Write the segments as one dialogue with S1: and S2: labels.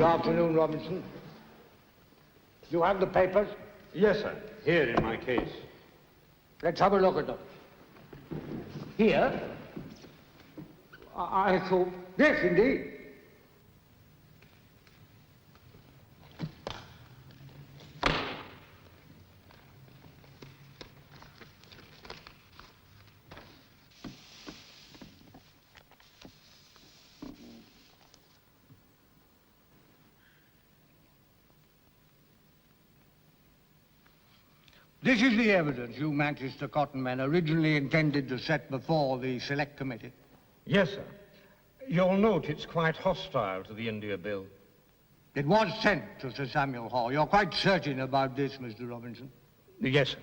S1: afternoon, Robinson. You have the papers?
S2: Yes, sir. Here in my case.
S1: Let's have a look at them. Here? I thought... Yes, indeed. This is the evidence you Manchester cotton men originally intended to set before the Select Committee?
S2: Yes, sir. You'll note it's quite hostile to the India Bill.
S1: It was sent to Sir Samuel Hall. You're quite certain about this, Mr. Robinson?
S2: Yes, sir.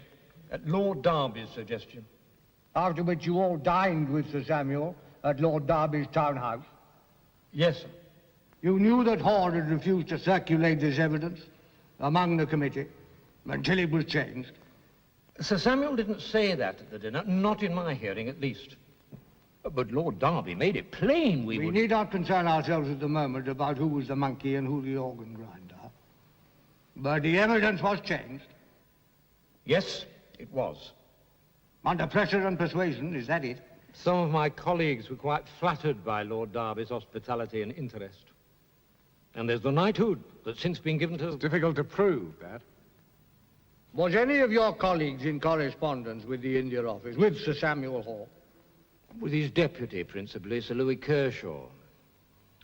S2: At Lord Derby's suggestion.
S1: After which you all dined with Sir Samuel at Lord Derby's townhouse?
S2: Yes, sir.
S1: You knew that Hall had refused to circulate this evidence among the committee until it was changed?
S2: Sir Samuel didn't say that at the dinner, not in my hearing at least. But Lord Derby made it plain we would...
S1: need not concern ourselves at the moment about who was the monkey and who the organ grinder. But the evidence was changed.
S2: Yes, it was.
S1: Under pressure and persuasion, is that it?
S2: Some of my colleagues were quite flattered by Lord Derby's hospitality and interest. And there's the knighthood that's since been given to...
S3: It's difficult to prove that.
S1: Was any of your colleagues in correspondence with the India Office, with Sir Samuel Hall?
S2: With his deputy, principally, Sir Louis Kershaw.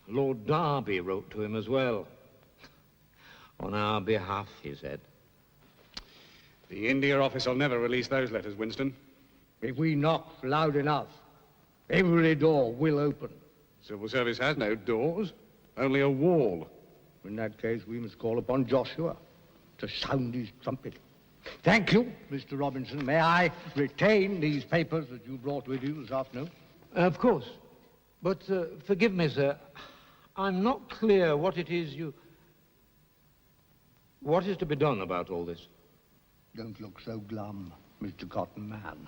S2: Lord Derby wrote to him as well. On our behalf, he said.
S3: The India Office will never release those letters, Winston.
S1: If we knock loud enough, every door will open.
S3: Civil Service has no doors, only a wall.
S1: In that case, we must call upon Joshua to sound his trumpet. Thank you, Mr. Robinson. May I retain these papers that you brought with you this afternoon?
S2: Of course. But forgive me, sir. I'm not clear what it is you... What is to be done about all this?
S1: Don't look so glum, Mr. Cotton Man.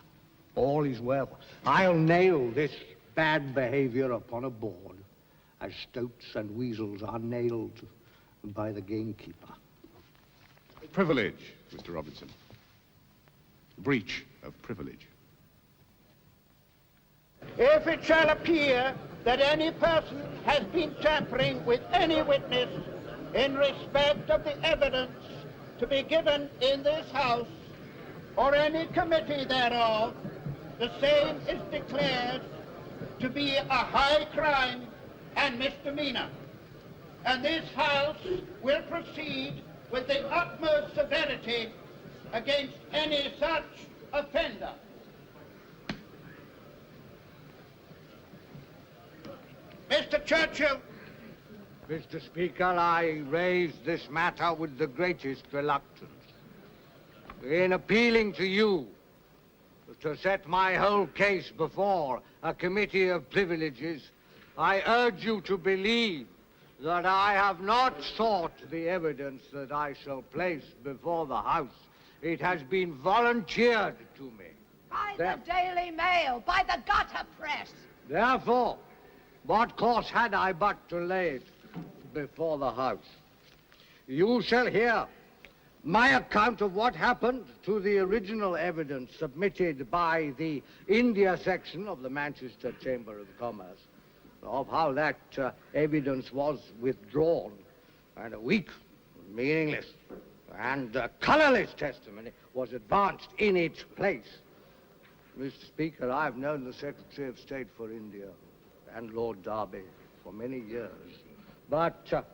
S1: All is well. I'll nail this bad behavior upon a board, as stoats and weasels are nailed by the gamekeeper.
S3: Privilege, Mr. Robinson. Breach of privilege.
S4: If it shall appear that any person has been tampering with any witness in respect of the evidence to be given in this House or any committee thereof, the same is declared to be a high crime and misdemeanor. And this House will proceed with the utmost severity against any such offender. Mr. Churchill.
S1: Mr. Speaker, I raise this matter with the greatest reluctance. In appealing to you to set my whole case before a committee of privileges, I urge you to believe that I have not sought the evidence that I shall place before the House. It has been volunteered to me.
S5: By the Daily Mail, by the gutter press.
S1: Therefore, what course had I but to lay it before the House? You shall hear my account of what happened to the original evidence submitted by the India section of the Manchester Chamber of Commerce, of how that evidence was withdrawn, and a weak, meaningless, and colorless testimony was advanced in its place. Mr. Speaker, I have known the Secretary of State for India and Lord Derby for many years, but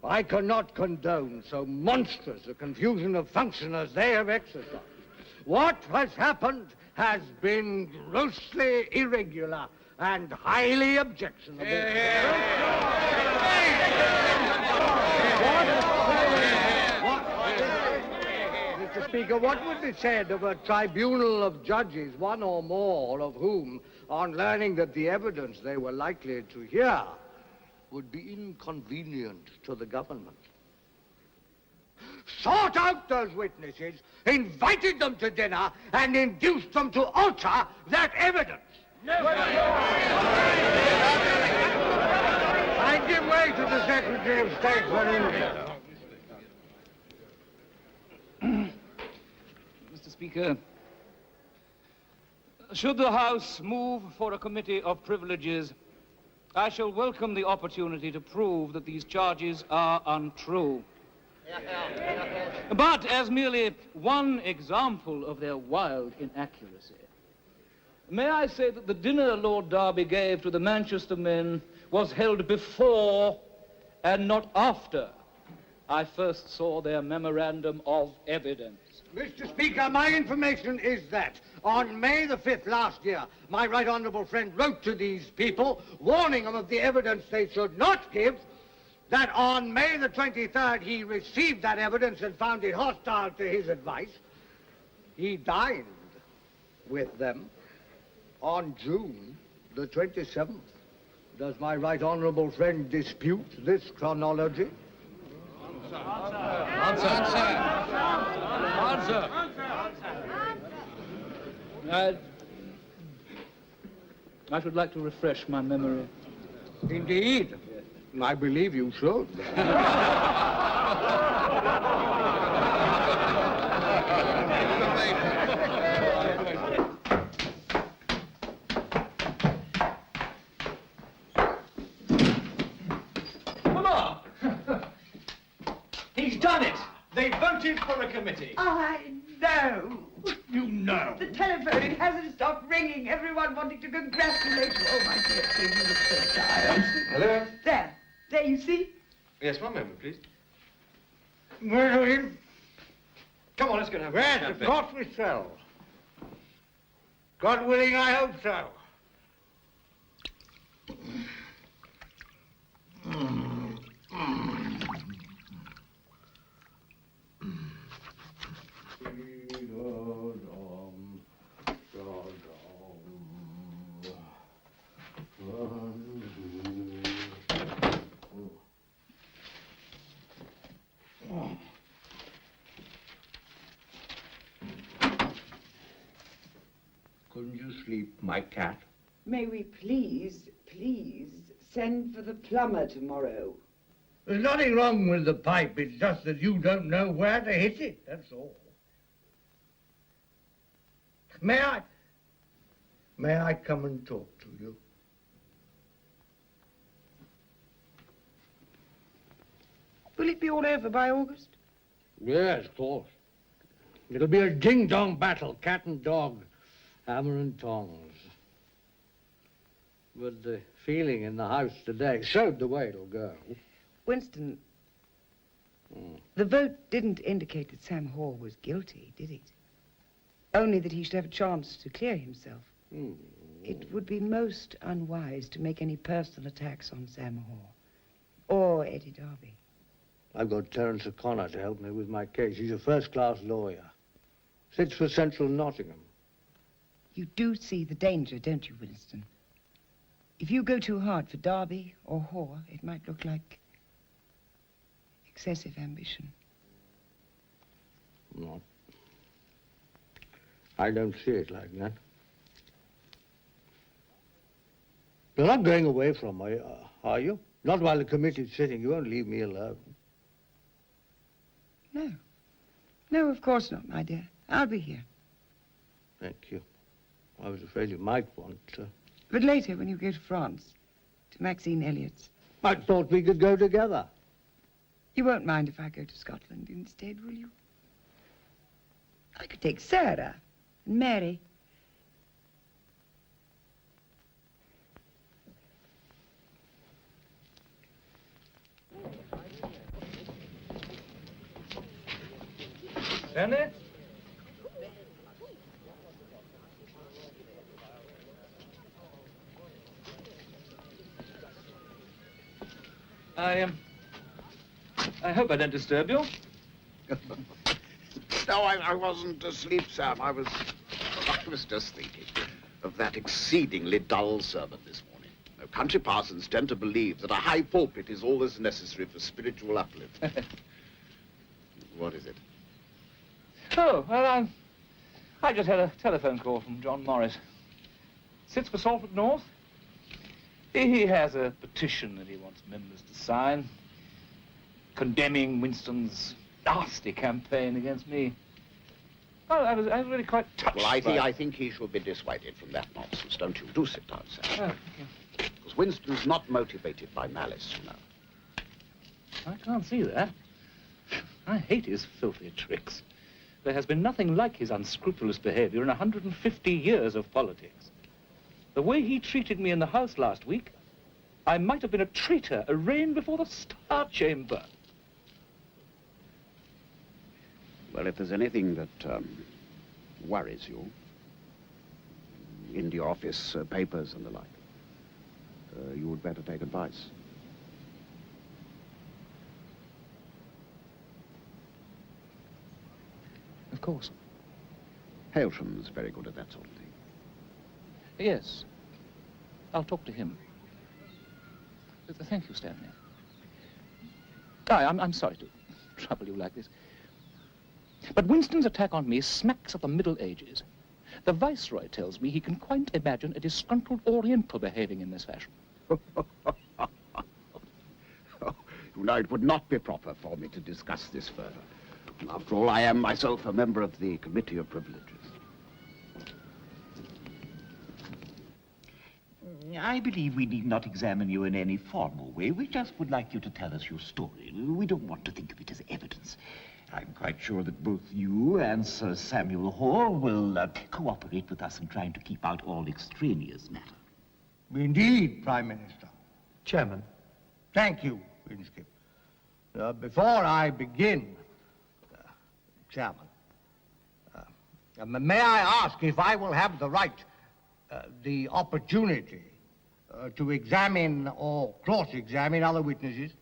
S1: I cannot condone so monstrous a confusion of function as they have exercised. What has happened has been grossly irregular and highly objectionable. Mr. Speaker, what would be said of a tribunal of judges, one or more of whom, on learning that the evidence they were likely to hear would be inconvenient to the government, sought out those witnesses, invited them to dinner, and induced them to alter that evidence? I give way to the Secretary of State for India.
S6: Mr. Speaker, should the House move for a committee of privileges, I shall welcome the opportunity to prove that these charges are untrue. But as merely one example of their wild inaccuracy, may I say that the dinner Lord Derby gave to the Manchester men was held before and not after I first saw their memorandum of evidence.
S1: Mr. Speaker, my information is that on May the 5th last year, my right honourable friend wrote to these people, warning them of the evidence they should not give, that on May the 23rd he received that evidence and found it hostile to his advice. He dined with them on June the 27th. Does my right honourable friend dispute this chronology?
S6: Answer. I should like to refresh my memory.
S1: Indeed. I believe you should.
S7: Mama! He's done it! They voted for a committee.
S5: I know.
S7: You know.
S5: The telephone, it hasn't stopped ringing. Everyone wanting to congratulate you. Oh, my dear thing, you look so tired.
S7: Hello?
S5: There, you see?
S7: Yes, one moment, please.
S1: Where are you?
S7: Come on, let's go now.
S1: Yes, of course we shall. God willing, I hope so. Couldn't you sleep, my cat?
S8: May we please send for the plumber tomorrow?
S1: There's nothing wrong with the pipe. It's just that you don't know where to hit it, that's all. May I come and talk to you?
S8: Will it be all over by August?
S1: Yes, of course. It'll be a ding-dong battle, cat and dog, hammer and tongs. But the feeling in the house today showed the way it'll go.
S8: Winston, the vote didn't indicate that Sam Hall was guilty, did it? Only that he should have a chance to clear himself. It would be most unwise to make any personal attacks on Sam Hall or Eddie Derby.
S1: I've got Terence O'Connor to help me with my case. He's a first-class lawyer. Sits for Central Nottingham.
S8: You do see the danger, don't you, Winston? If you go too hard for Derby or Hoare, it might look like excessive ambition.
S1: No. I don't see it like that. You're not going away from me, are you? Not while the committee's sitting. You won't leave me alone.
S8: No. No, of course not, my dear. I'll be here.
S1: Thank you. I was afraid you might want to.
S8: But later, when you go to France, to Maxine Elliott's.
S1: I thought we could go together.
S8: You won't mind if I go to Scotland instead, will you? I could take Sarah and Mary.
S6: Menace? I hope I don't disturb you.
S4: No, I wasn't asleep, Sam. I was just thinking of that exceedingly dull sermon this morning. Now, country parsons tend to believe that a high pulpit is all that's necessary for spiritual uplift. What is it?
S6: Oh, well, I just had a telephone call from John Morris. Sits for Salford North. He has a petition that he wants members to sign, condemning Winston's nasty campaign against me. Oh, I was really quite touched.
S4: Well, I think he should be dissuaded from that nonsense, don't you? Do sit down, sir.
S6: Oh, thank you.
S4: Because Winston's not motivated by malice, you know.
S6: I can't see that. I hate his filthy tricks. There has been nothing like his unscrupulous behavior in 150 years of politics. The way he treated me in the House last week, I might have been a traitor arraigned before the Star Chamber.
S4: Well, if there's anything that worries you, India Office papers and the like, you would better take advice.
S6: Of course.
S4: Hailsham's very good at that sort of thing.
S6: Yes. I'll talk to him. Thank you, Stanley. I'm sorry to trouble you like this. But Winston's attack on me smacks of the Middle Ages. The Viceroy tells me he can quite imagine a disgruntled Oriental behaving in this fashion.
S4: You know, it would not be proper for me to discuss this further. After all, I am myself a member of the Committee of Privileges.
S9: I believe we need not examine you in any formal way. We just would like you to tell us your story. We don't want to think of it as evidence. I'm quite sure that both you and Sir Samuel Hall will cooperate with us in trying to keep out all extraneous matter.
S1: Indeed, Prime Minister.
S7: Chairman.
S1: Thank you, Winskip. Before I begin, Chairman, may I ask if I will have the right, the opportunity to examine or cross-examine other witnesses?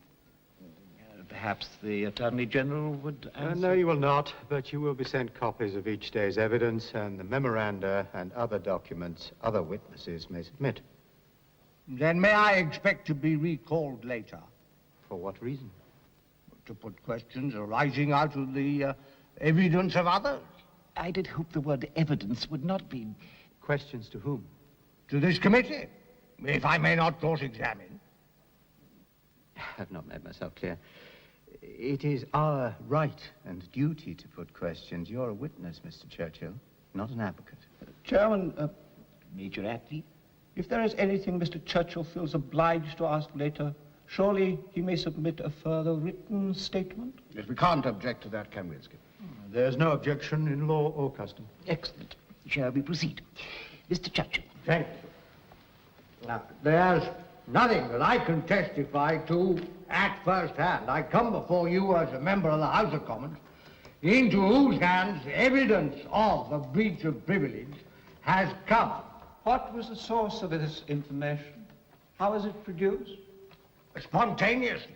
S9: Perhaps the Attorney General would answer?
S7: No, you will not, but you will be sent copies of each day's evidence and the memoranda and other documents other witnesses may submit.
S1: Then may I expect to be recalled later?
S7: For what reason?
S1: To put questions arising out of the evidence of others.
S9: I did hope the word evidence would not be...
S7: Questions to whom?
S1: To this committee, if I may not cross-examine.
S7: I've not made myself clear. It is our right and duty to put questions. You're a witness, Mr. Churchill, not an advocate.
S10: Chairman,
S9: Major Attlee?
S10: if there is anything Mr. Churchill feels obliged to ask later, surely he may submit a further written statement?
S4: Yes, we can't object to that, can we, Skip?
S7: There's no objection in law or custom.
S9: Excellent. Shall we proceed? Mr. Churchill.
S1: Thank you. Now, there's nothing that I can testify to at first hand. I come before you as a member of the House of Commons, into whose hands evidence of the breach of privilege has come.
S10: What was the source of this information? How was it produced?
S1: Spontaneously.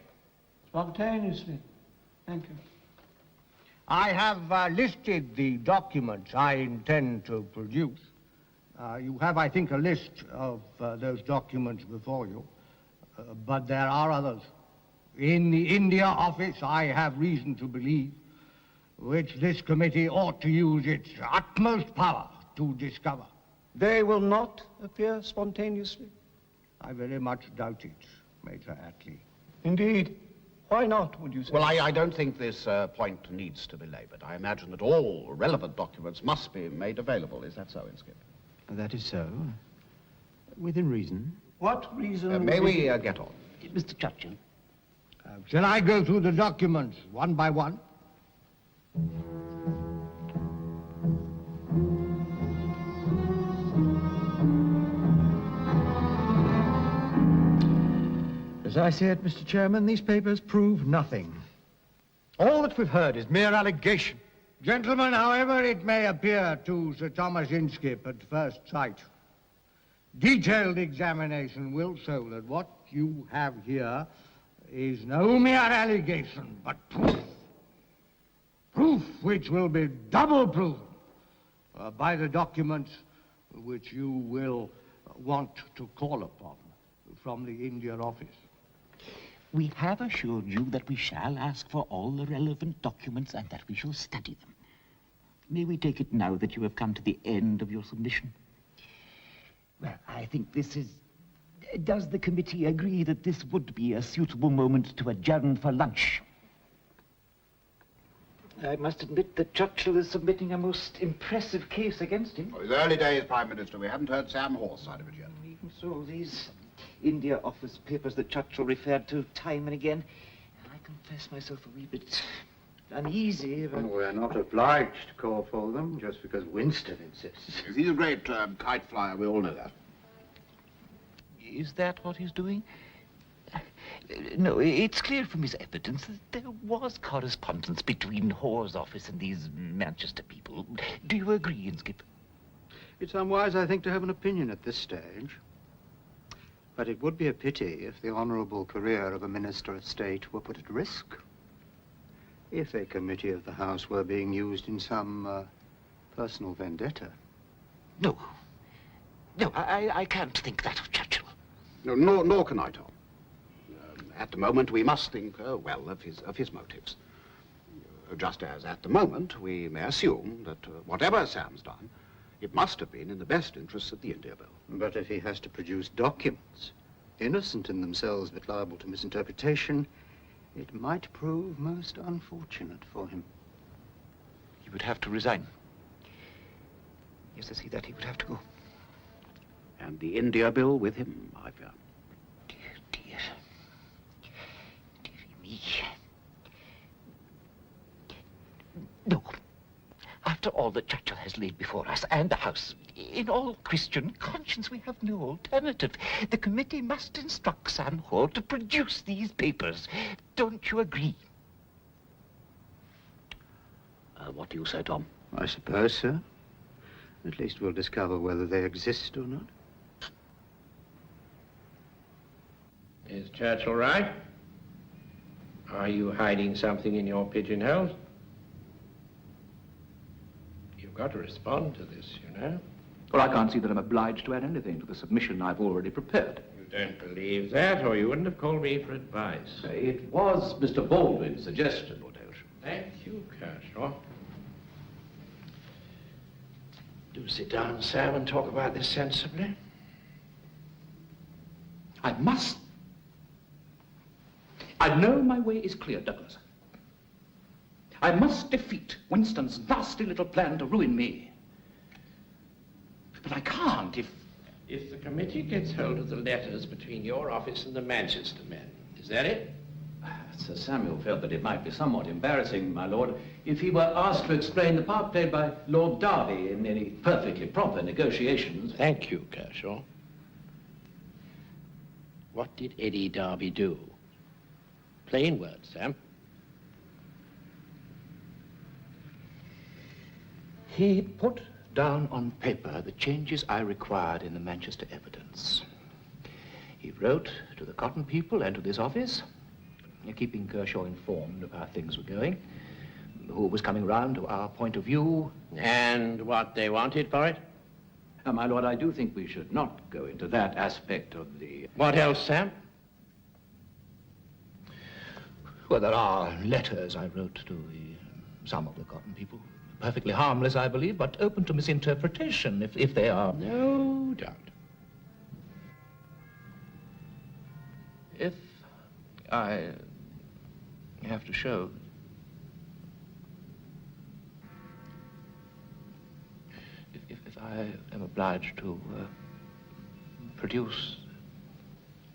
S10: Spontaneously. Thank you.
S1: I have listed the documents I intend to produce. You have, I think, a list of those documents before you, but there are others. In the India office, I have reason to believe, which this committee ought to use its utmost power to discover.
S10: They will not appear spontaneously?
S1: I very much doubt it, Major Attlee.
S10: Indeed. Why not, would you say?
S4: Well, I don't think this point needs to be laboured. I imagine that all relevant documents must be made available. Is that so, Inskip?
S7: That is so. Within reason.
S10: What reason...
S4: May we get on?
S9: Mr. Churchill.
S1: Shall I go through the documents one by one?
S7: As I see it, Mr. Chairman, these papers prove nothing. All that we've heard is mere allegation.
S1: Gentlemen, however it may appear to Sir Thomas Inskip at first sight, detailed examination will show that what you have here is no mere allegation, but proof. Proof which will be double proven by the documents which you will want to call upon from the India office.
S9: We have assured you that we shall ask for all the relevant documents and that we shall study them. May we take it now that you have come to the end of your submission? Well, I think this is Does the committee agree that this would be a suitable moment to adjourn for lunch? I must admit that Churchill is submitting a most impressive case against him.
S3: It's early days, Prime Minister. We haven't heard Sam Hor's side of it yet.
S9: Even so, these India Office papers that Churchill referred to time and again, I confess myself a wee bit uneasy about...
S7: We're not obliged to call for them just because Winston insists.
S3: He's a great kite flyer. We all know that.
S9: Is that what he's doing? No, it's clear from his evidence that there was correspondence between Hoare's office and these Manchester people. Do you agree, Inskip?
S7: It's unwise, I think, to have an opinion at this stage. But it would be a pity if the honorable career of a Minister of State were put at risk. If a committee of the House were being used in some personal vendetta.
S9: No. No, I can't think that of Churchill.
S3: No, nor can I, Tom. At the moment, we must think well of his motives. Just as at the moment, we may assume that whatever Sam's done, it must have been in the best interests of the India Bill.
S7: But if he has to produce documents, innocent in themselves but liable to misinterpretation, it might prove most unfortunate for him.
S9: He would have to resign. Yes, I see that. He would have to go.
S3: And the India Bill with him, I fear.
S9: Dear me. No. After all that Churchill has laid before us and the House, in all Christian conscience, we have no alternative. The committee must instruct Sam Hoare to produce these papers. Don't you agree?
S3: What do you say, Tom?
S7: I suppose so. At least we'll discover whether they exist or not.
S11: Is Churchill right? Are you hiding something in your pigeonholes? You've got to respond to this, you know.
S6: Well, I can't see that I'm obliged to add anything to the submission I've already prepared.
S11: You don't believe that, or you wouldn't have called me for advice.
S6: It was Mr. Baldwin's suggestion, Lord Aylsham.
S11: Thank you, Kershaw. Do sit down, Sam, and talk about this sensibly.
S6: I must. I know my way is clear, Douglas. I must defeat Winston's nasty little plan to ruin me. But I can't
S11: if the committee gets hold of the letters between your office and the Manchester men. Is that it?
S6: Sir Samuel felt that it might be somewhat embarrassing, my lord, if he were asked to explain the part played by Lord Derby in any perfectly proper negotiations.
S11: Thank you, Kershaw. What did Eddie Derby do? Plain words, Sam.
S6: He put down on paper the changes I required in the Manchester evidence. He wrote to the cotton people and to this office, keeping Kershaw informed of how things were going, who was coming round to our point of view.
S11: And what they wanted for it?
S6: My lord, I do think we should not go into that aspect of the...
S11: What else, Sam?
S6: Well, there are letters I wrote to some of the cotton people. Perfectly harmless, I believe, but open to misinterpretation if they are...
S11: No doubt.
S6: If I have to show... If I am obliged to produce...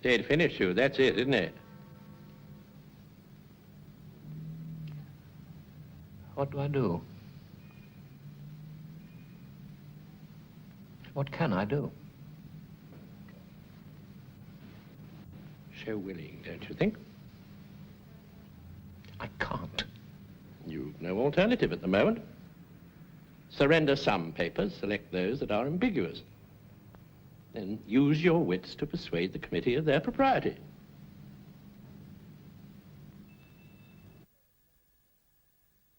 S11: They'd finish you, that's it, isn't it?
S6: What do I do? What can I do?
S11: So willing, don't you think?
S6: I can't.
S11: You've no alternative at the moment. Surrender some papers, select those that are ambiguous. Then use your wits to persuade the committee of their propriety.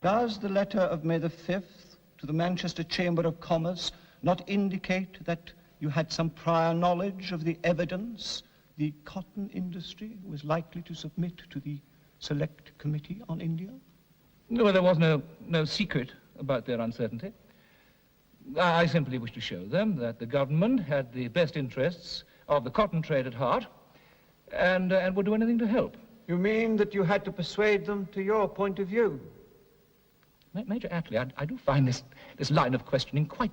S10: Does the letter of May the 5th to the Manchester Chamber of Commerce not indicate that you had some prior knowledge of the evidence the cotton industry was likely to submit to the Select Committee on India?
S6: No, there was no secret about their uncertainty. I simply wish to show them that the government had the best interests of the cotton trade at heart, and would do anything to help.
S10: You mean that you had to persuade them to your point of view?
S6: Major Attlee, I do find this line of questioning quite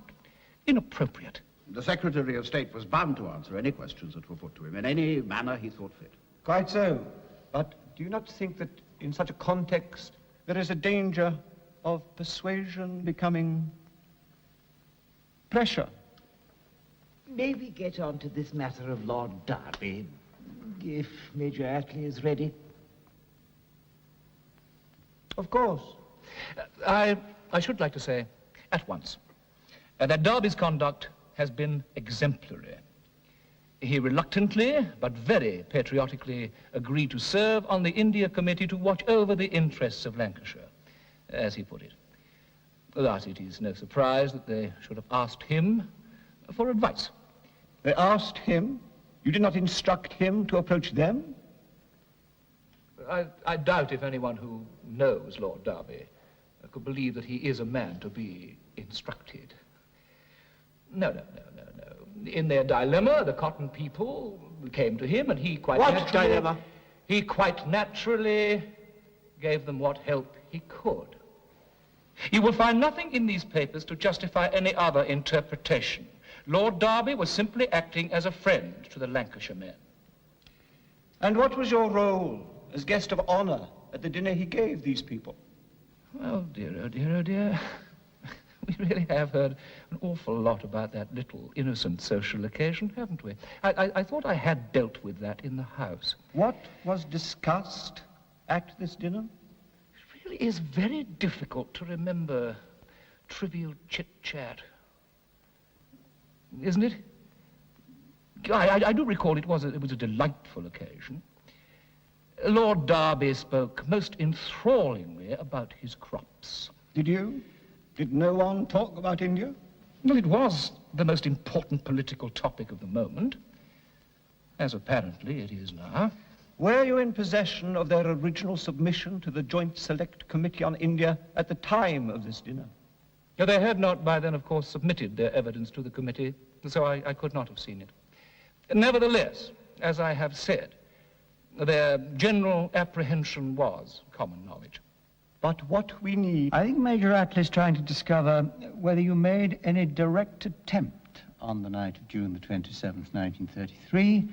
S6: inappropriate.
S3: The Secretary of State was bound to answer any questions that were put to him in any manner he thought fit.
S10: Quite so. But do you not think that in such a context there is a danger of persuasion becoming pressure?
S9: May we get on to this matter of Lord Derby, if Major Attlee is ready?
S10: Of course.
S6: I should like to say at once that Derby's conduct has been exemplary. He reluctantly, but very patriotically, agreed to serve on the India Committee to watch over the interests of Lancashire, as he put it. Thus, it is no surprise that they should have asked him for advice.
S10: They asked him? You did not instruct him to approach them?
S6: I doubt if anyone who knows Lord Derby could believe that he is a man to be instructed. No. In their dilemma, the cotton people came to him, and he quite
S10: dilemma?
S6: He quite naturally gave them what help he could. You will find nothing in these papers to justify any other interpretation. Lord Derby was simply acting as a friend to the Lancashire men.
S10: And what was your role as guest of honor at the dinner he gave these people?
S6: Well, oh dear. We really have heard an awful lot about that little innocent social occasion, haven't we? I thought I had dealt with that in the House.
S10: What was discussed at this dinner?
S6: It really is very difficult to remember trivial chit-chat. Isn't it? I do recall it was a delightful occasion. Lord Derby spoke most enthrallingly about his crops.
S10: Did you? Did no one talk about India?
S6: Well, it was the most important political topic of the moment, as apparently it is now.
S10: Were you in possession of their original submission to the Joint Select Committee on India at the time of this dinner?
S6: Now, they had not by then, of course, submitted their evidence to the committee, so I could not have seen it. Nevertheless, as I have said, their general apprehension was common knowledge.
S10: But what we need...
S7: I think Major Attlee's trying to discover whether you made any direct attempt on the night of June the 27th, 1933,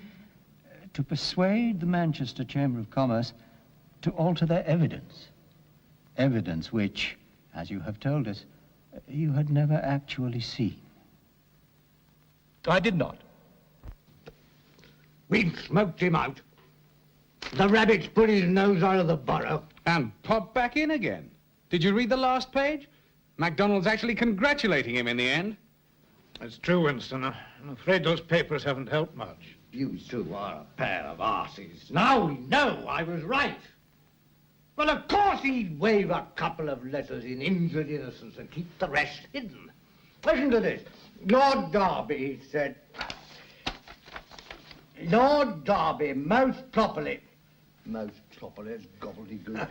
S7: to persuade the Manchester Chamber of Commerce to alter their evidence. Evidence which, as you have told us, you had never actually seen.
S6: I did not.
S1: We've smoked him out. The rabbit's put his nose out of the burrow.
S12: And popped back in again. Did you read the last page? MacDonald's actually congratulating him in the end.
S2: That's true, Winston. I'm afraid those papers haven't helped much.
S1: You two are a pair of arses. Now we know I was right. Well, of course he'd wave a couple of letters in injured innocence and keep the rest hidden. Listen to this. Lord Derby said... Lord Derby most properly is gobbledygook.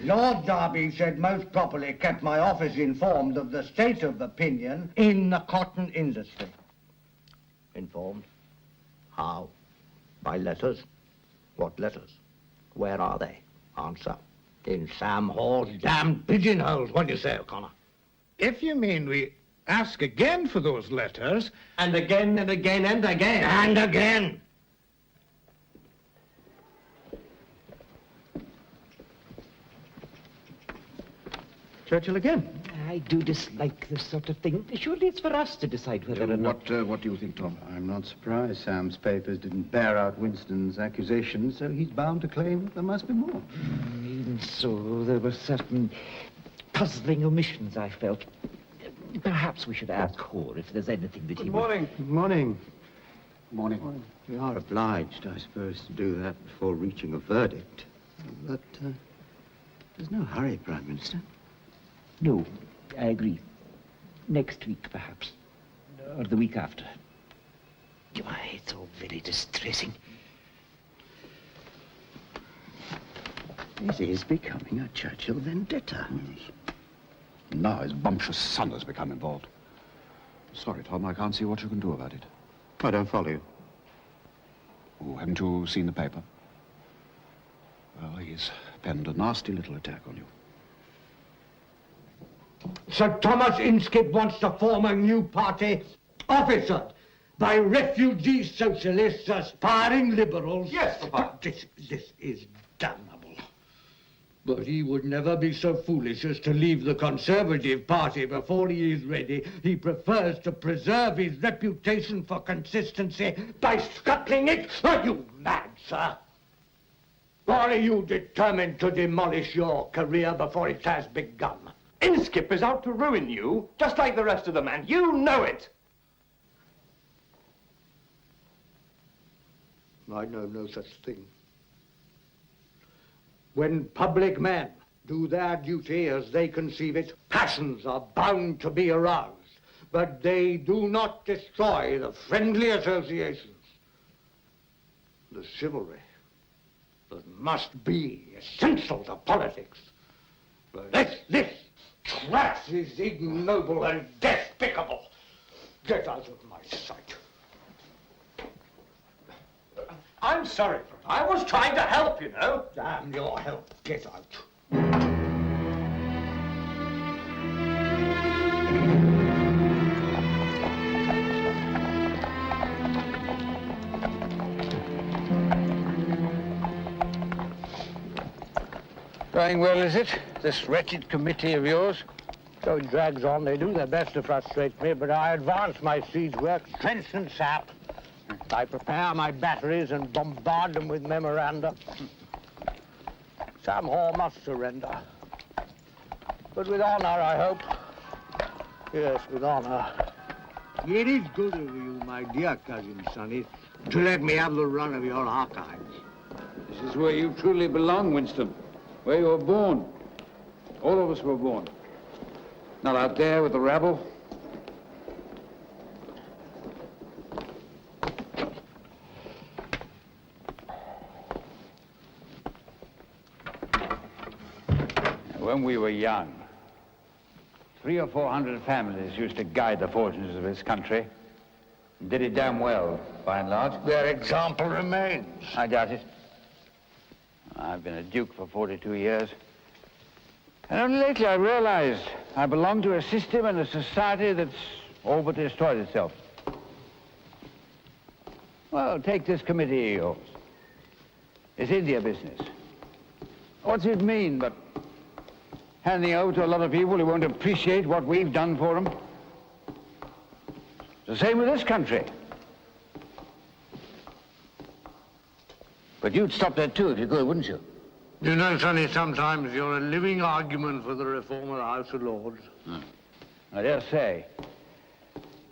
S1: Lord Derby said most properly kept my office informed of the state of opinion in the cotton industry. Informed? How? By letters? What letters? Where are they? Answer. In Sam Hall's damned pigeonholes. What do you say, O'Connor?
S2: If you mean we ask again for those letters...
S1: And again and again and again. And again.
S10: Churchill again.
S9: I do dislike this sort of thing. Surely it's for us to decide whether or not...
S3: What do you think, Tom?
S7: I'm not surprised Sam's papers didn't bear out Winston's accusations, so he's bound to claim that there must be more.
S9: Even so, there were certain puzzling omissions, I felt. Perhaps we should ask Hoare if there's anything that he
S10: Good morning.
S7: Good morning.
S3: Morning.
S7: We are obliged, I suppose, to do that before reaching a verdict. But there's no hurry, Prime Minister.
S9: No, I agree. Next week, perhaps. Or the week after. Why, it's all very distressing.
S7: This is becoming a Churchill vendetta.
S3: Now his bumptious son has become involved. Sorry, Tom, I can't see what you can do about it.
S7: I don't follow you.
S3: Oh, haven't you seen the paper? Well, he's penned a nasty little attack on you.
S1: Sir Thomas Inskip wants to form a new party, officered by refugee socialists, aspiring liberals.
S12: Yes, Papa.
S1: This is damnable. But he would never be so foolish as to leave the Conservative Party before he is ready. He prefers to preserve his reputation for consistency by scuttling it. Are you mad, sir? Or are you determined to demolish your career before it has begun?
S12: Inskip is out to ruin you, just like the rest of them, and you know it.
S1: I know no such thing. When public men do their duty as they conceive it, passions are bound to be aroused, but they do not destroy the friendly associations, the chivalry that must be essential to politics. But this trash is ignoble and despicable. Get out of my sight.
S12: I'm sorry, Papa. I was trying to help, you know.
S1: Damn your help. Get out.
S13: Going well, is it? This wretched committee of yours?
S1: So it drags on. They do their best to frustrate me, but I advance my siege work, trench and sap. I prepare my batteries and bombard them with memoranda. Sam Hall must surrender. But with honor, I hope. Yes, with honor. It is good of you, my dear cousin Sonny, to let me have the run of your archives.
S14: This is where you truly belong, Winston. Where you were born. All of us were born. Not out there with the rabble. When we were young, 300 or 400 families used to guide the fortunes of this country. And did it damn well, by and large.
S1: Their example remains.
S14: I doubt it. I've been a duke for 42 years. And only lately I realized I belong to a system and a society that's all but destroyed itself. Well, take this committee of yours. It's India business. What's it mean but handing over to a lot of people who won't appreciate what we've done for them? The same with this country. But you'd stop that too if you could, wouldn't you?
S1: You know, Sonny, sometimes you're a living argument for the reform of the House of Lords.
S14: I dare say.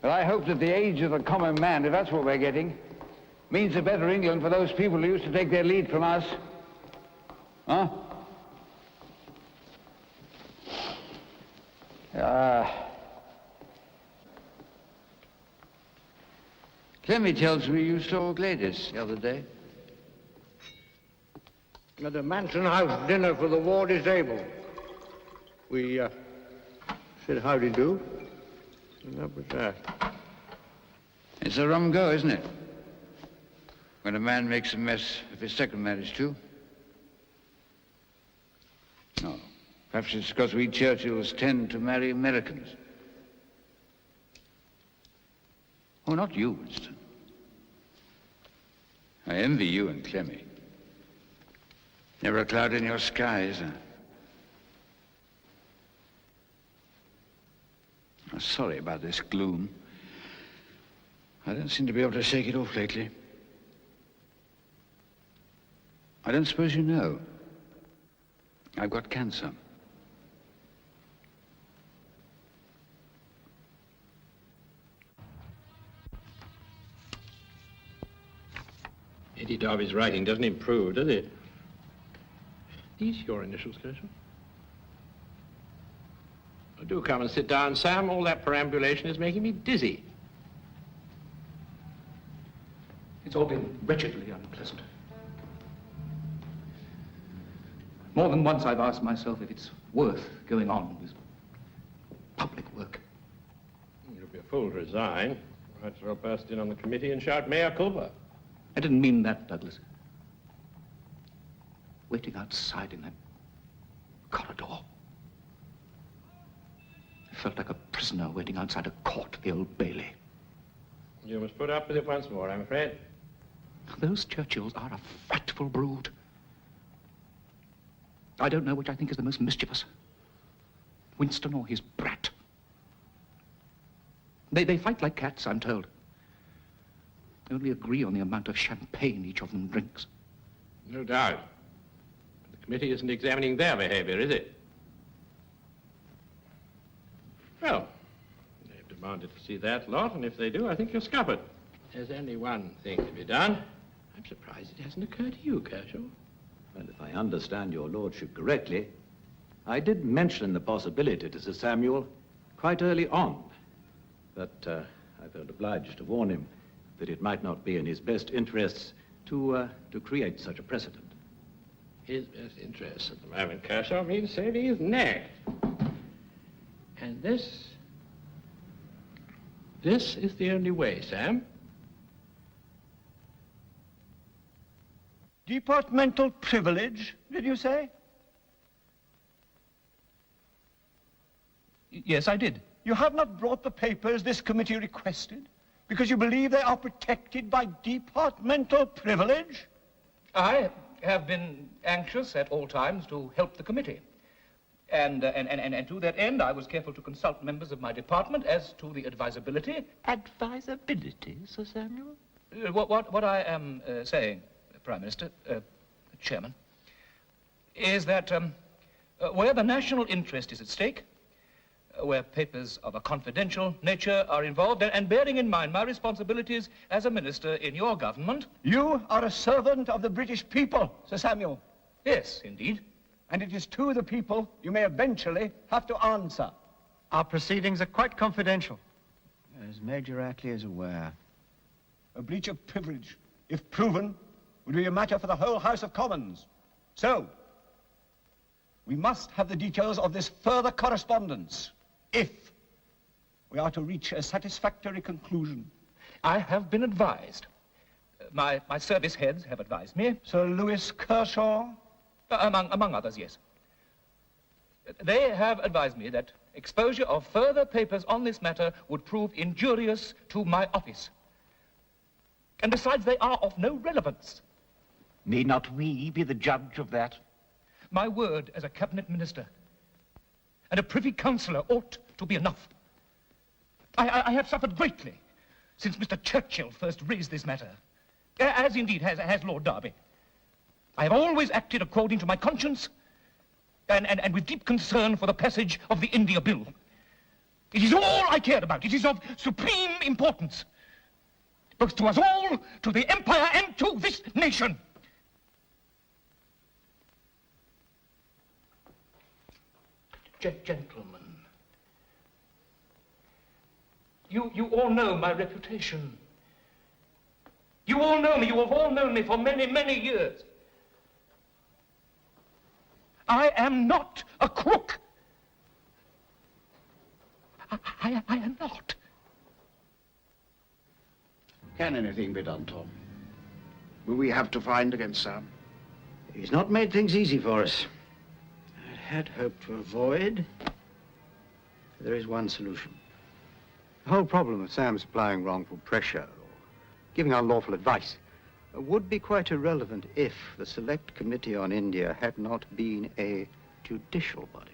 S14: But I hope that the age of the common man, if that's what we're getting, means a better England for those people who used to take their lead from us. Huh? Clemmy tells me you saw Gladys the other day.
S1: At a Mansion House dinner for the war disabled. We said howdy do, and that was that.
S14: It's a rum go, isn't it? When a man makes a mess of his second marriage, too. No, perhaps it's because we Churchills tend to marry Americans. Oh, not you, Winston. I envy you and Clemmy. Never a cloud in your skies. I'm sorry about this gloom. I don't seem to be able to shake it off lately. I don't suppose you know. I've got cancer.
S11: Eddie Darby's writing doesn't improve, does it? These your initials, Churchill? Oh, do come and sit down, Sam. All that perambulation is making me dizzy.
S6: It's all been wretchedly unpleasant. More than once I've asked myself if it's worth going on with public work.
S11: You'll be a fool to resign. Might as well burst in on the committee and shout mea culpa.
S15: I didn't mean that, Douglas. Waiting outside in that corridor. I felt like a prisoner waiting outside a court at the Old Bailey.
S11: You must put up with it once more, I'm afraid.
S15: Those Churchills are a frightful brood. I don't know which I think is the most mischievous. Winston or his brat. They fight like cats, I'm told. They only agree on the amount of champagne each of them drinks.
S11: No doubt. But the committee isn't examining their behavior, is it? Well, they've demanded to see that lot, and if they do, I think you're scuppered. There's only one thing to be done. I'm surprised it hasn't occurred to you, Churchill.
S16: Well, if I understand your lordship correctly, I did mention the possibility to Sir Samuel quite early on. But I felt obliged to warn him that it might not be in his best interests to create such a precedent.
S11: His best interests at the moment, Kershaw, means saving his neck. And this is the only way, Sam.
S10: Departmental privilege, did you say?
S15: Yes, I did.
S10: You have not brought the papers this committee requested because you believe they are protected by departmental privilege?
S15: I have been anxious at all times to help the committee. And to that end, I was careful to consult members of my department as to the advisability.
S9: Advisability, Sir Samuel?
S15: What I am saying, Prime Minister, Chairman, is that where the national interest is at stake, where papers of a confidential nature are involved, and bearing in mind my responsibilities as a minister in your government...
S10: You are a servant of the British people, Sir Samuel.
S15: Yes, indeed.
S10: And it is to the people you may eventually have to answer.
S7: Our proceedings are quite confidential, as Major Attlee is aware.
S10: A breach of privilege, if proven, would be a matter for the whole House of Commons. So, we must have the details of this further correspondence, if we are to reach a satisfactory conclusion.
S15: I have been advised. My service heads have advised me.
S10: Sir Lewis Kershaw?
S15: Among others, yes. They have advised me that exposure of further papers on this matter would prove injurious to my office. And besides, they are of no relevance.
S9: Need not we be the judge of that?
S15: My word as a cabinet minister and a privy councillor ought to be enough. I have suffered greatly since Mr. Churchill first raised this matter, as indeed has Lord Derby. I have always acted according to my conscience and with deep concern for the passage of the India Bill. It is all I cared about. It is of supreme importance, both to us all, to the Empire, and to this nation. Gentlemen, you all know my reputation. You all know me. You have all known me for many, many years. I am not a crook. I am not.
S3: Can anything be done, Tom? Will we have to find against Sam?
S7: He's not made things easy for us. I had hoped to avoid. There is one solution. The whole problem of Sam applying wrongful pressure or giving unlawful advice would be quite irrelevant if the Select Committee on India had not been a judicial body.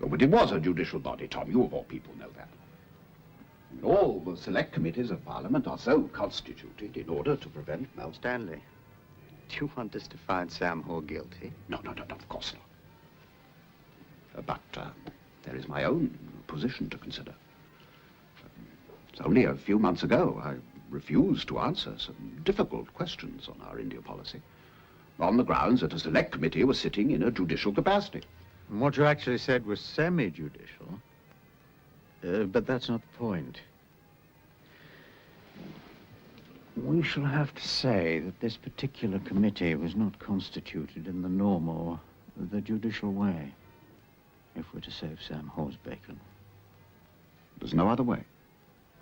S3: Oh, but it was a judicial body, Tom. You of all people know that. I mean, all the Select Committees of Parliament are so constituted in order to prevent
S7: Well, Stanley, do you want us to find Sam Hoare guilty?
S3: No, of course not. But there is my own position to consider. It's only a few months ago I refused to answer some difficult questions on our India policy, on the grounds that a Select Committee was sitting in a judicial capacity.
S7: And what you actually said was semi-judicial. But that's not the point. We shall have to say that this particular committee was not constituted in the normal, the judicial way, if we're to save Sam Hoare's bacon.
S3: There's no other way.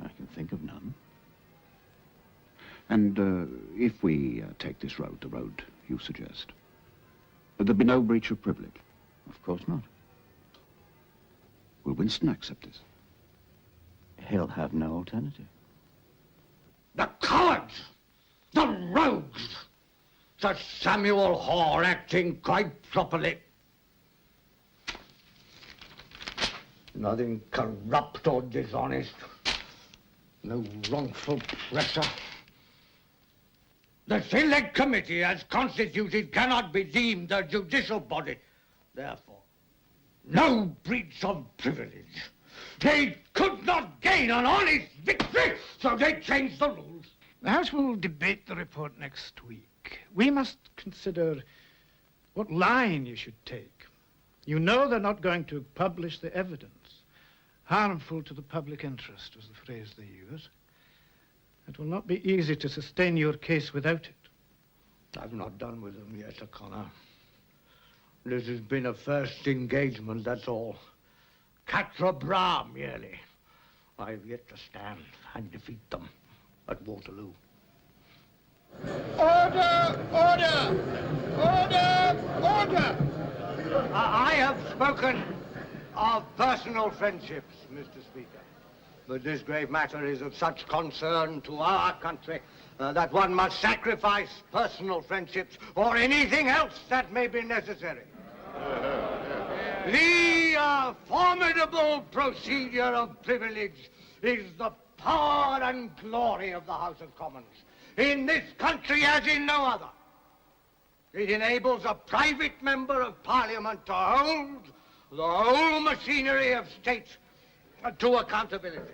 S7: I can think of none.
S3: And if we take this road, the road you suggest, there'd be no breach of privilege?
S14: Of course not.
S3: Will Winston accept this?
S14: He'll have no alternative.
S1: The cowards! The rogues! Sir Samuel Hoare acting quite properly. Nothing corrupt or dishonest. No wrongful pressure. The Select Committee, as constituted, cannot be deemed a judicial body. Therefore, no breach of privilege. They could not gain an honest victory, so they changed the rules.
S13: The House will debate the report next week. We must consider what line you should take. You know they're not going to publish the evidence. Harmful to the public interest was the phrase they use. It will not be easy to sustain your case without it.
S1: I've not done with them yet, O'Connor. This has been a first engagement, that's all. Quatre bras, merely. I've yet to stand and defeat them at Waterloo.
S4: Order! Order! Order! Order!
S1: I have spoken of personal friendships, Mr. Speaker. But this grave matter is of such concern to our country that one must sacrifice personal friendships for anything else that may be necessary. The formidable procedure of privilege is the power and glory of the House of Commons, in this country as in no other. It enables a private member of Parliament to hold the whole machinery of state to accountability.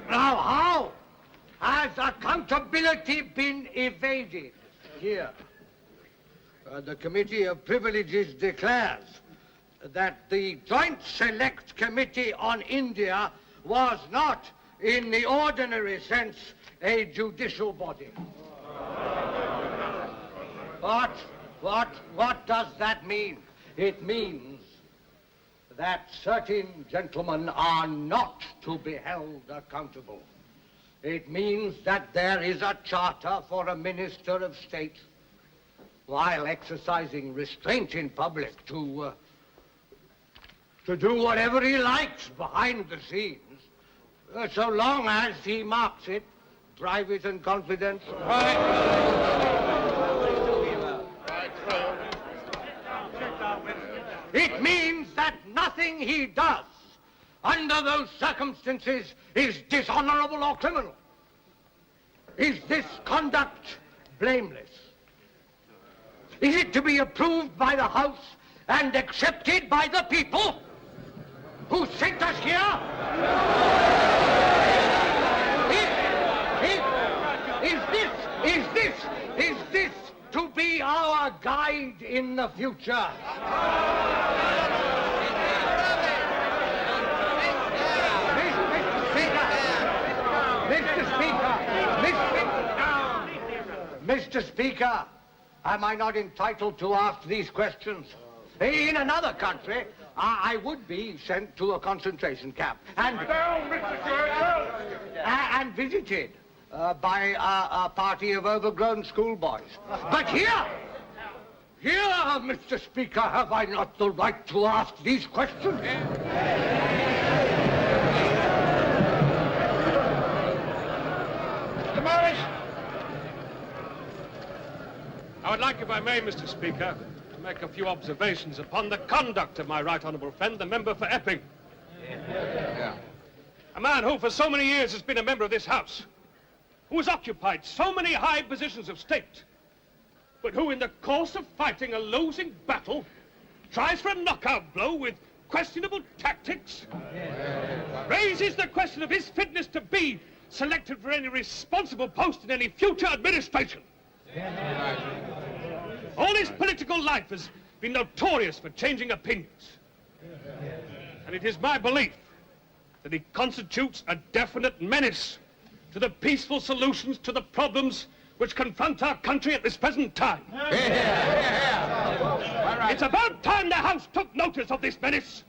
S1: Now, how has accountability been evaded here? The Committee of Privileges declares that the Joint Select Committee on India was not, in the ordinary sense, a judicial body. What does that mean? It means that certain gentlemen are not to be held accountable. It means that there is a charter for a minister of state, while exercising restraint in public, to do whatever he likes behind the scenes, so long as he marks it private and confidential. It means that nothing he does under those circumstances is dishonorable or criminal. Is this conduct blameless? Is it to be approved by the House and accepted by the people who sent us here? Is this to be our guide in the future? Mr. Speaker, am I not entitled to ask these questions? In another country, I would be sent to a concentration camp and visited by a party of overgrown schoolboys. But here, Mr. Speaker, have I not the right to ask these questions?
S17: Mr. Morris! I would like, if I may, Mr. Speaker, to make a few observations upon the conduct of my right honourable friend, the member for Epping. A man who for so many years has been a member of this House, who has occupied so many high positions of state, but who in the course of fighting a losing battle tries for a knockout blow with questionable tactics, raises the question of his fitness to be selected for any responsible post in any future administration. All his political life has been notorious for changing opinions. And it is my belief that he constitutes a definite menace to the peaceful solutions to the problems which confront our country at this present time. It's about time the House took notice of this menace.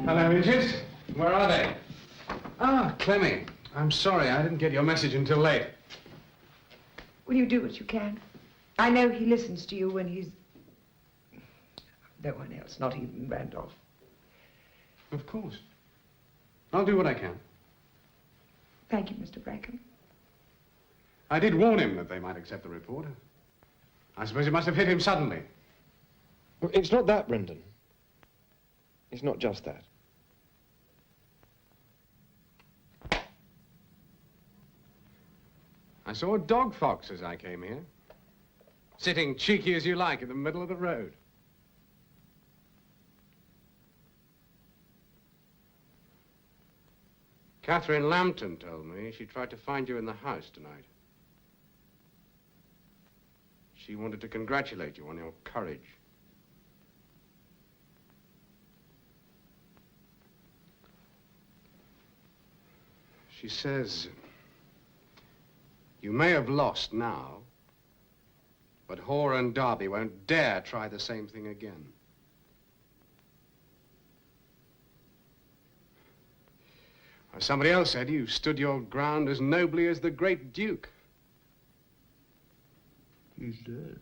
S12: Hello, Regis. Where are they? Ah, Clemmy. I'm sorry, I didn't get your message until late.
S8: Will you do what you can? I know he listens to you when he's... No one else, not even Randolph.
S12: Of course. I'll do what I can.
S8: Thank you, Mr. Bracken.
S12: I did warn him that they might accept the report. I suppose it must have hit him suddenly.
S18: Well, it's not that, Brendan. It's not just that.
S12: I saw a dog fox as I came here, sitting cheeky as you like in the middle of the road. Catherine Lambton told me she tried to find you in the house tonight. She wanted to congratulate you on your courage. She says, you may have lost now, but Hoare and Derby won't dare try the same thing again. As somebody else said, you stood your ground as nobly as the great Duke.
S7: He's dead.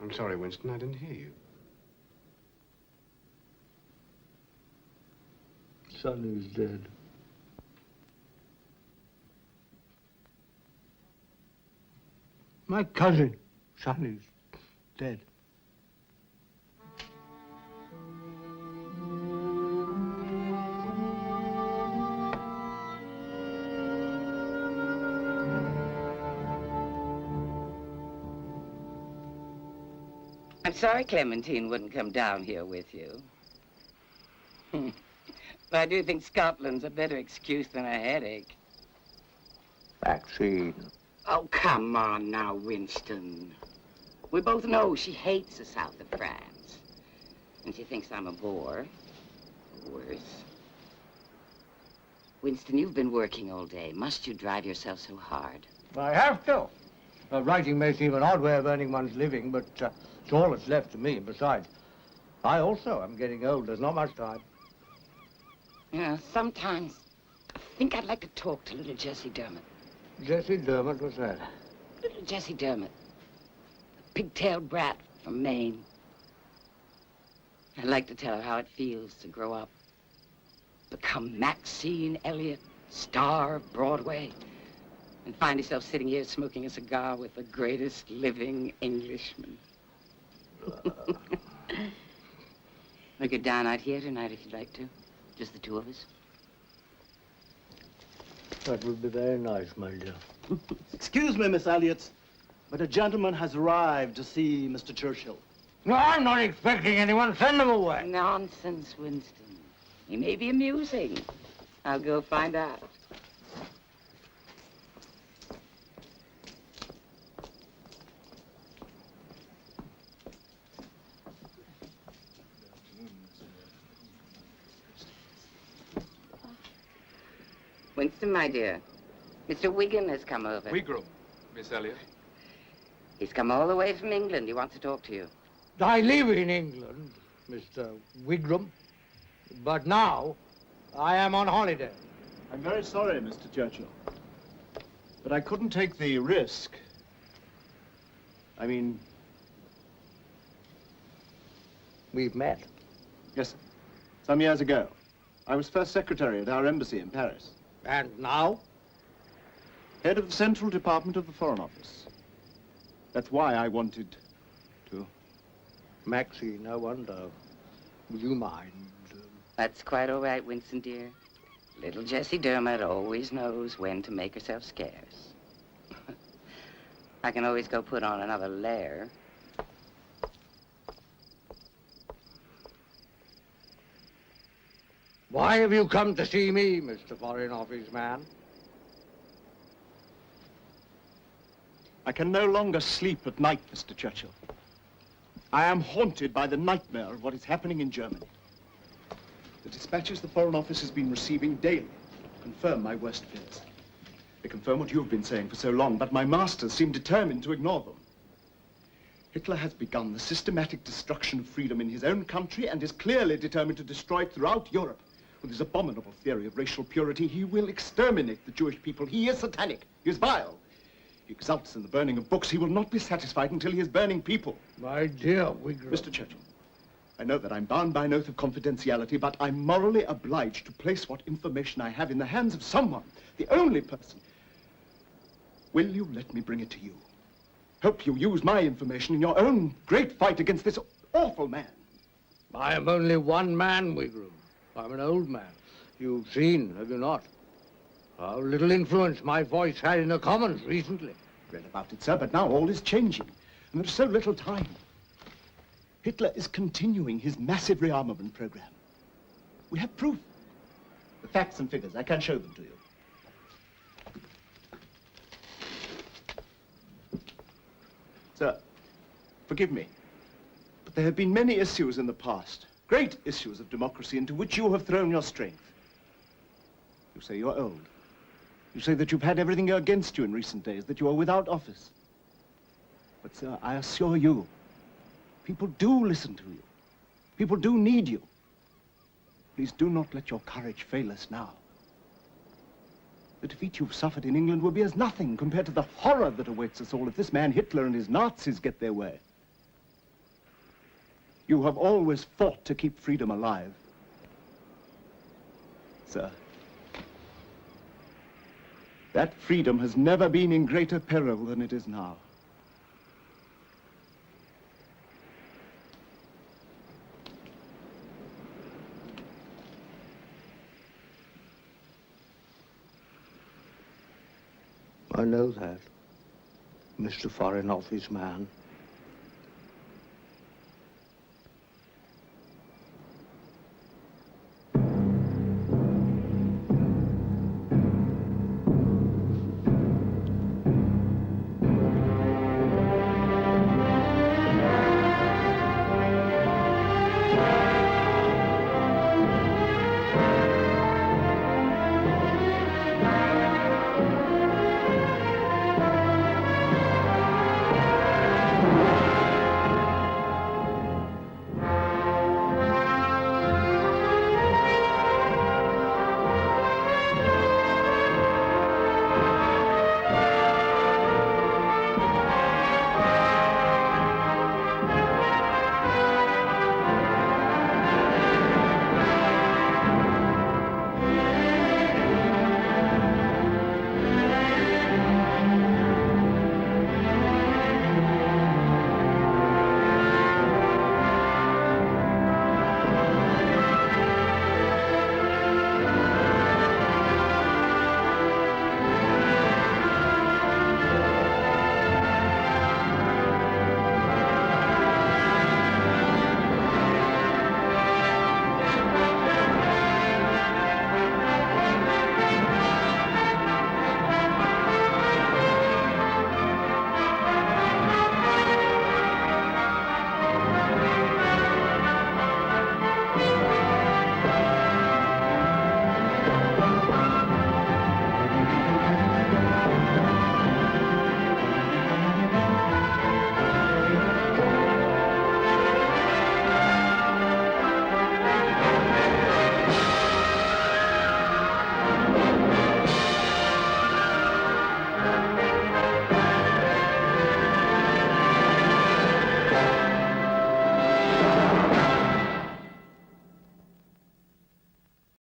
S12: I'm sorry, Winston, I didn't hear you.
S7: Sonny's dead. My cousin, Sonny's dead.
S8: I'm sorry Clementine wouldn't come down here with you. But I do think Scotland's a better excuse than a headache.
S7: Vaccine.
S8: Oh, come on now, Winston. We both know she hates the south of France. And she thinks I'm a bore. Worse. Winston, you've been working all day. Must you drive yourself so hard?
S1: I have to. Writing may seem an odd way of earning one's living, but it's all that's left to me. Besides, I also am getting old. There's not much time.
S8: Yeah, sometimes I think I'd like to talk to little Jessie Dermot.
S1: Jessie Dermot, what's that?
S8: Little Jessie Dermot. A pigtailed brat from Maine. I'd like to tell her how it feels to grow up. Become Maxine Elliott, star of Broadway. And find yourself sitting here smoking a cigar with the greatest living Englishman. We could dine out here tonight if you'd like to. Just the two of us.
S1: That would be very nice, my dear.
S19: Excuse me, Miss Elliott, but a gentleman has arrived to see Mr. Churchill.
S1: No, I'm not expecting anyone. Send them away.
S8: Nonsense, Winston. He may be amusing. I'll go find out. Winston, my dear, Mr. Wigan has come over.
S18: Wigram, Miss Elliott.
S8: He's come all the way from England. He wants to talk to you.
S1: I live in England, Mr. Wigram, but now I am on holiday.
S10: I'm very sorry, Mr. Churchill, but I couldn't take the risk. I mean...
S1: We've met.
S10: Yes, sir. Some years ago. I was first secretary at our embassy in Paris.
S1: And now?
S10: Head of the Central Department of the Foreign Office. That's why I wanted to...
S1: Maxine, no wonder. Would you mind?
S8: That's quite all right, Winston, dear. Little Jessie Dermot always knows when to make herself scarce. I can always go put on another layer.
S1: Why have you come to see me, Mr. Foreign Office man?
S10: I can no longer sleep at night, Mr. Churchill. I am haunted by the nightmare of what is happening in Germany. The dispatches the Foreign Office has been receiving daily confirm my worst fears. They confirm what you have been saying for so long, but my masters seem determined to ignore them. Hitler has begun the systematic destruction of freedom in his own country and is clearly determined to destroy it throughout Europe. With his abominable theory of racial purity, he will exterminate the Jewish people. He is satanic. He is vile. He exults in the burning of books. He will not be satisfied until he is burning people.
S1: My dear Wigram.
S10: Mr. Churchill, I know that I'm bound by an oath of confidentiality, but I'm morally obliged to place what information I have in the hands of someone, the only person. Will you let me bring it to you? Help you use my information in your own great fight against this awful man.
S1: I am only one man, Wigram. I'm an old man. You've seen, have you not, how little influence my voice had in the Commons recently.
S10: Read about it, sir, but now all is changing, and there's so little time. Hitler is continuing his massive rearmament program. We have proof. The facts and figures, I can show them to you. Sir, forgive me, but there have been many issues in the past, great issues of democracy into which you have thrown your strength. You say you're old. You say that you've had everything against you in recent days, that you are without office. But, sir, I assure you, people do listen to you. People do need you. Please do not let your courage fail us now. The defeat you've suffered in England will be as nothing compared to the horror that awaits us all if this man Hitler and his Nazis get their way. You have always fought to keep freedom alive. Sir, that freedom has never been in greater peril than it is now.
S1: I know that, Mr. Foreign Office man.